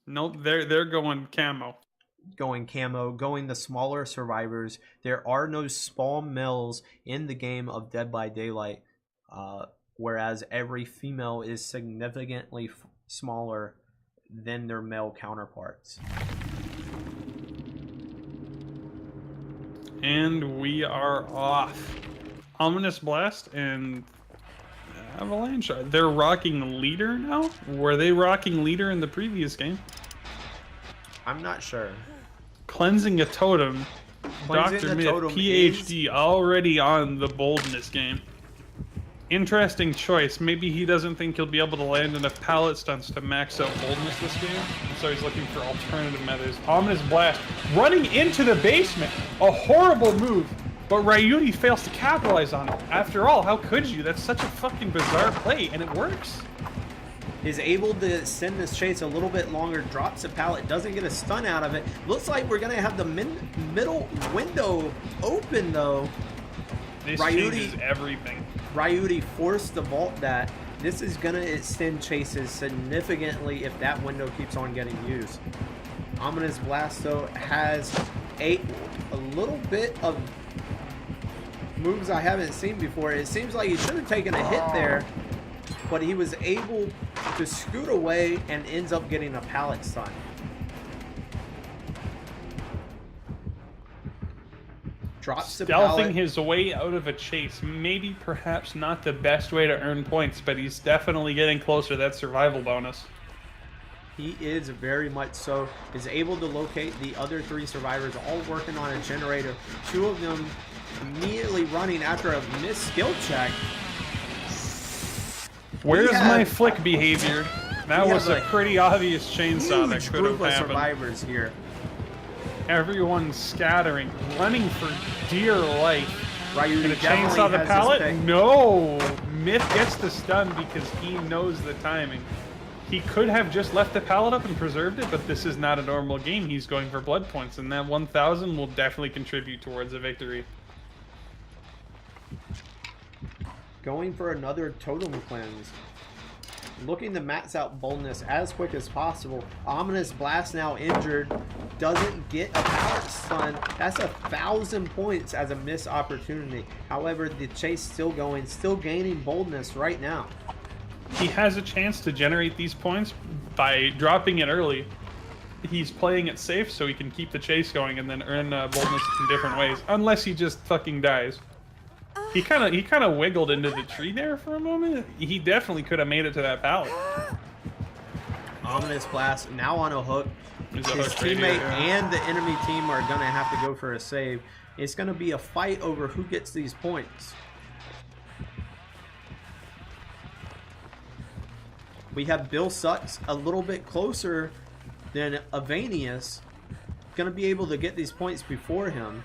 Nope, they're going camo. Going camo, going the smaller survivors. There are no spawn mills in the game of Dead by Daylight, whereas every female is significantly smaller than their male counterparts. And we are off. Ominous Blast and Avalanche. They're rocking leader now? Were they rocking leader in the previous game? I'm not sure. Cleansing a Totem. Cleansing Dr. Myth, Totem PhD, already on the boldness game. Interesting choice. Maybe he doesn't think he'll be able to land enough pallet stunts to max out boldness this game, so he's looking for alternative methods. Ominous Blast running into the basement. A horrible move, but Ryuti fails to capitalize on it. After all, how could you? That's such a fucking bizarre play, and it works. Is able to send this chase a little bit longer, drops a pallet, doesn't get a stun out of it. Looks like we're going to have the middle window open, though. This changes everything. Ryuti forced to vault that. This is going to extend chases significantly if that window keeps on getting used. Ominous Blast, though, has a little bit of moves I haven't seen before. It seems like he should have taken a hit there, but he was able to scoot away and ends up getting a pallet stun. Drops the pallet. Stealthing his way out of a chase. Maybe perhaps not the best way to earn points, but he's definitely getting closer to that survival bonus. He is very much so. Is able to locate the other three survivors, all working on a generator. Two of them immediately running after a missed skill check. Where's my flick behavior? That was a pretty obvious chainsaw that could have happened. Survivors here. Everyone's scattering, running for dear life. Ryuti Gonna chainsaw the pallet? No! Myth gets the stun because he knows the timing. He could have just left the pallet up and preserved it, but this is not a normal game. He's going for blood points, and that 1,000 will definitely contribute towards a victory. Going for another totem cleanse. Looking to max out boldness as quick as possible. Ominous Blast now injured. Doesn't get a pallet stun. That's 1,000 points as a missed opportunity. However, the chase still going, still gaining boldness right now. He has a chance to generate these points by dropping it early. He's playing it safe so he can keep the chase going and then earn boldness in different ways. Unless he just fucking dies. He kind of wiggled into the tree there for a moment. He definitely could have made it to that pallet. Ominous Blast now on a hook. His teammate and the enemy team are going to have to go for a save. It's going to be a fight over who gets these points. We have Bill Sutts a little bit closer than Avanious. Going to be able to get these points before him.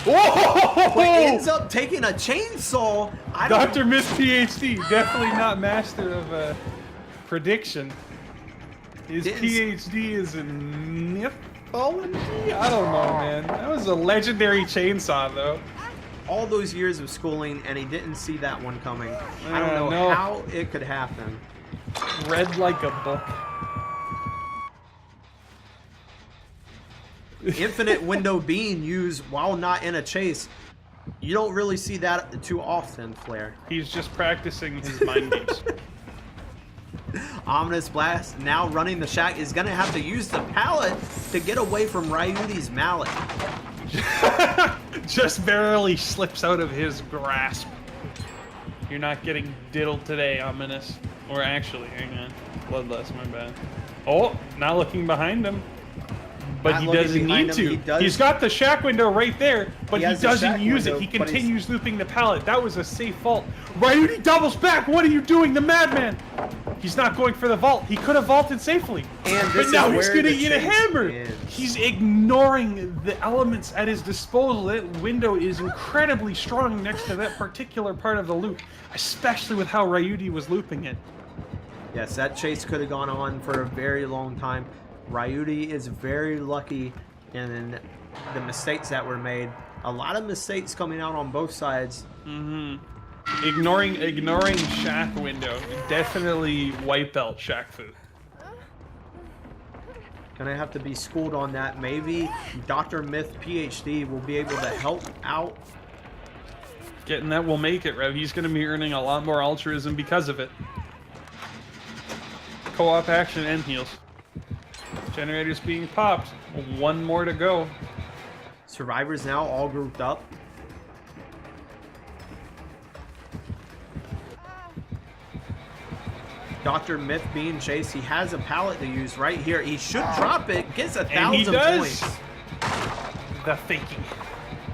Whoa! But ends up taking a chainsaw. Dr. Myth PhD, definitely not master of prediction. His PhD is in mythology? I don't know, man. That was a legendary chainsaw, though. All those years of schooling, and he didn't see that one coming. I don't know how it could happen. Read like a book. Infinite window being used while not in a chase. You don't really see that too often, Flair. He's just practicing his mind games. Ominous Blast now running the shack is going to have to use the pallet to get away from Ryuti's mallet. Just barely slips out of his grasp. You're not getting diddled today, Ominous. Or actually, hang on. Bloodlust, my bad. Oh, not looking behind him. But he doesn't need to. He's got the shack window right there, but he doesn't use it. He continues looping the pallet. That was a safe vault. Ryuti doubles back. What are you doing, the madman? He's not going for the vault. He could have vaulted safely. But now he's going to get a hammer. He's ignoring the elements at his disposal. That window is incredibly strong next to that particular part of the loop, especially with how Ryuti was looping it. Yes, that chase could have gone on for a very long time. Ryuti is very lucky in the mistakes that were made. A lot of mistakes coming out on both sides. Ignoring Shaq window. Definitely white belt Shaq Fu. Gonna have to be schooled on that. Maybe Dr. Myth PhD will be able to help out. Getting that will make it, Rev. He's gonna be earning a lot more altruism because of it. Co-op action and heals. Generators being popped. One more to go. Survivors now all grouped up. Dr. Myth being chased. He has a pallet to use right here. He should drop it. Gets 1,000 points. The fakie.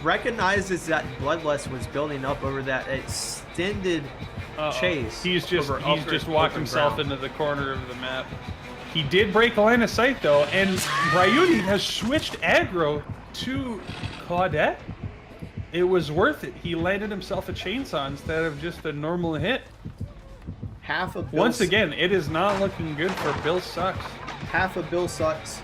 Recognizes that Bloodlust was building up over that extended chase. He's just walked himself into the corner of the map. He did break a line of sight though, and Ryuti has switched aggro to Claudette. It was worth it. He landed himself a chainsaw instead of just a normal hit. Half of Bill Once again, it is not looking good for Bill Sucks. Half of Bill Sucks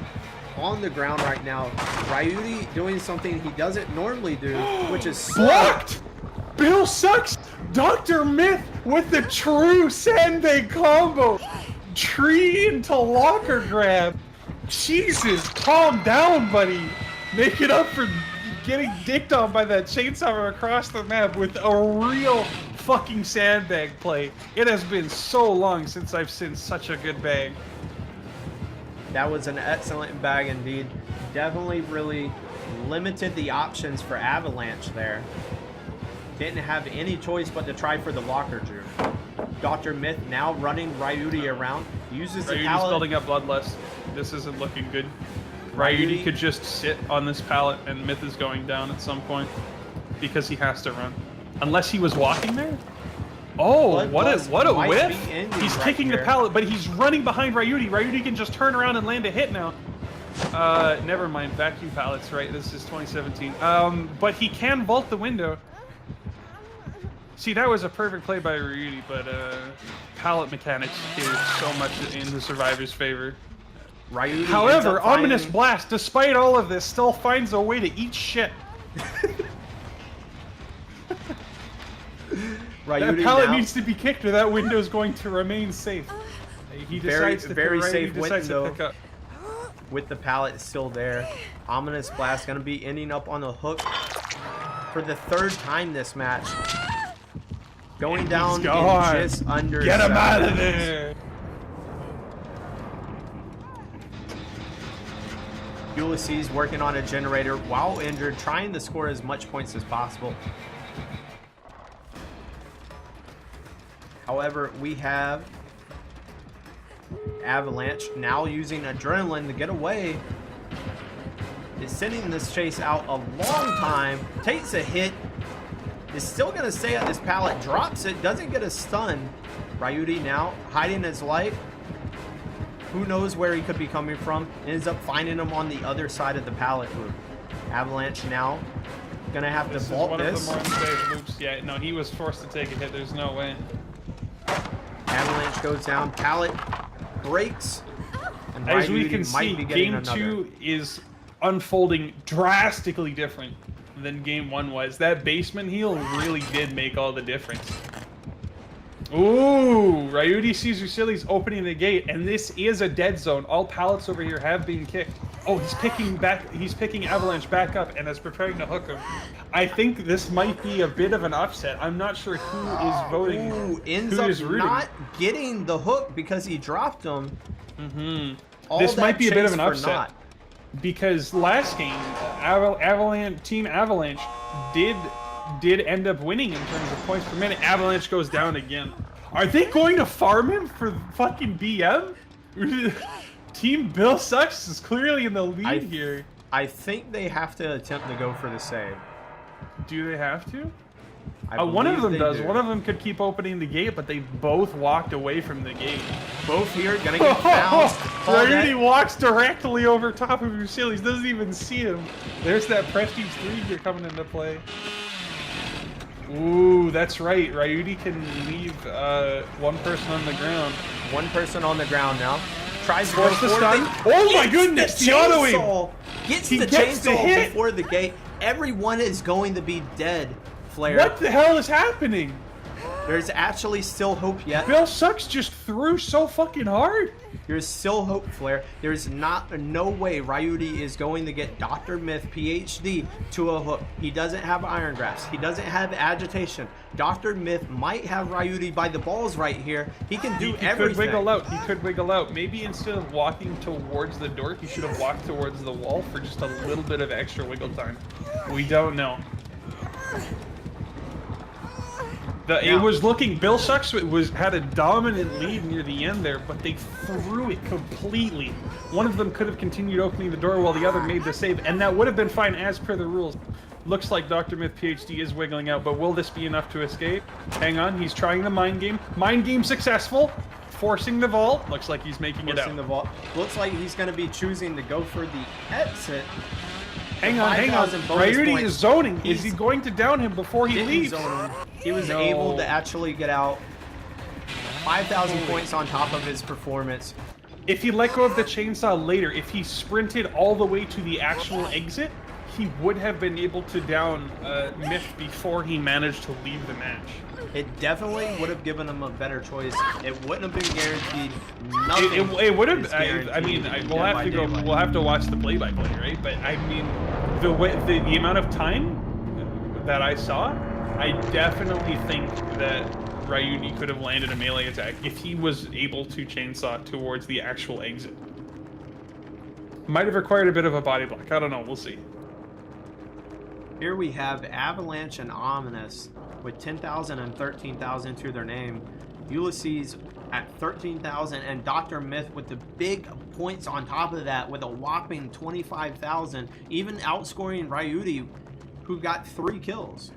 on the ground right now. Ryuti doing something he doesn't normally do, which is blocked. Bill Sucks. Dr. Myth with the true sandbag combo. Tree into locker grab. Jesus, calm down, buddy. Make it up for getting dicked on by that chainsaw across the map with a real fucking sandbag play. It has been so long since I've seen such a good bag. That was an excellent bag indeed. Definitely really limited the options for Avalanche there. Didn't have any choice but to try for the locker juke. Dr. Myth now running Ryuti around. Uses the Ryuti's pallet. building up Bloodlust. This isn't looking good. Ryuti could just sit on this pallet and Myth is going down at some point because he has to run. Unless he was walking there? Oh, what a whiff! He's kicking the pallet, but he's running behind Ryuti. Ryuti can just turn around and land a hit now. Never mind. Vacuum pallets, right? This is 2017. But he can vault the window. See, that was a perfect play by Ryuti, but pallet mechanics is so much in the survivor's favor. Ryuti However, Ominous Blast, despite all of this, still finds a way to eat shit. That pallet needs to be kicked or that window is going to remain safe. He decides to very right, safe he decides window to pick up. with the pallet still there. Ominous Blast going to be ending up on the hook for the third time this match. Going down in just under. Get him out of there! Ulysses working on a generator while injured, trying to score as much points as possible. However, we have Avalanche now using Adrenaline to get away. Is sending this chase out a long time. Takes a hit. Is still going to stay at this pallet. Drops it. Doesn't get a stun. Ryuti now hiding his life. Who knows where he could be coming from. Ends up finding him on the other side of the pallet group. Avalanche now going to have to vault this. One of the more unsafe loops. Yeah, no, he was forced to take a hit. There's no way. Avalanche goes down. Pallet breaks. And as we can see, Game 2 is unfolding drastically different than Game 1 was. That basement heal really did make all the difference. Ooh, Ryuti sees Rusili's opening the gate, and this is a dead zone. All pallets over here have been kicked. Oh, he's picking Avalanche back up and is preparing to hook him. I think this might be a bit of an upset. I'm not sure who is voting. Ooh, ends up not getting the hook because he dropped him. This might be a bit of an upset. Because last game, Team Avalanche did end up winning in terms of points per minute. Avalanche goes down again. Are they going to farm him for fucking BM? Team Bill Sucks is clearly in the lead here. I think they have to attempt to go for the save. Do they have to? One of them does. One of them could keep opening the gate, but they both walked away from the gate. Both here gonna get bounced. Ryuti walks directly over top of Rusili's. Doesn't even see him. There's that Prestige 3 gear coming into play. Ooh, that's right. Ryuti can leave one person on the ground. One person on the ground now. Tries to force the stun. Oh my goodness! The auto aim. Gets the chainsaw before the gate. Everyone is going to be dead. Flare. What the hell is happening? There's actually still hope yet. Bill Sucks just threw so fucking hard. There's still hope, Flair. There's no way Ryuti is going to get Dr. Myth, PhD, to a hook. He doesn't have Iron Grasp. He doesn't have Agitation. Dr. Myth might have Ryuti by the balls right here. He can do everything. He could wiggle out. He could wiggle out. Maybe instead of walking towards the door, he should have walked towards the wall for just a little bit of extra wiggle time. We don't know. It was looking. Bill Sucks had a dominant lead near the end there, but they threw it completely. One of them could have continued opening the door while the other made the save, and that would have been fine as per the rules. Looks like Dr. Myth PhD is wiggling out, but will this be enough to escape? Hang on, he's trying the mind game. Mind game successful. Forcing the vault. Looks like he's making it out. Forcing the vault. Looks like he's going to be choosing to go for the exit. Hang on. Ryuti is zoning. Is he going to down him before he leaves? He was able to actually get out 5,000 points on top of his performance. If he let go of the chainsaw later, if he sprinted all the way to the actual exit, he would have been able to down Myth before he managed to leave the match. It definitely would have given him a better choice. It wouldn't have been guaranteed. Nothing. It would have. I mean, we'll have to go. We'll have to watch the play-by-play, right? But I mean, the amount of time that I saw, I definitely think that Ryuti could have landed a melee attack if he was able to chainsaw towards the actual exit. Might have required a bit of a body block. I don't know. We'll see. Here we have Avalanche and Avanious with 10,000 and 13,000 to their name. Ulysses at 13,000 and Dr. Myth with the big points on top of that with a whopping 25,000, even outscoring Ryuti, who got 3 kills.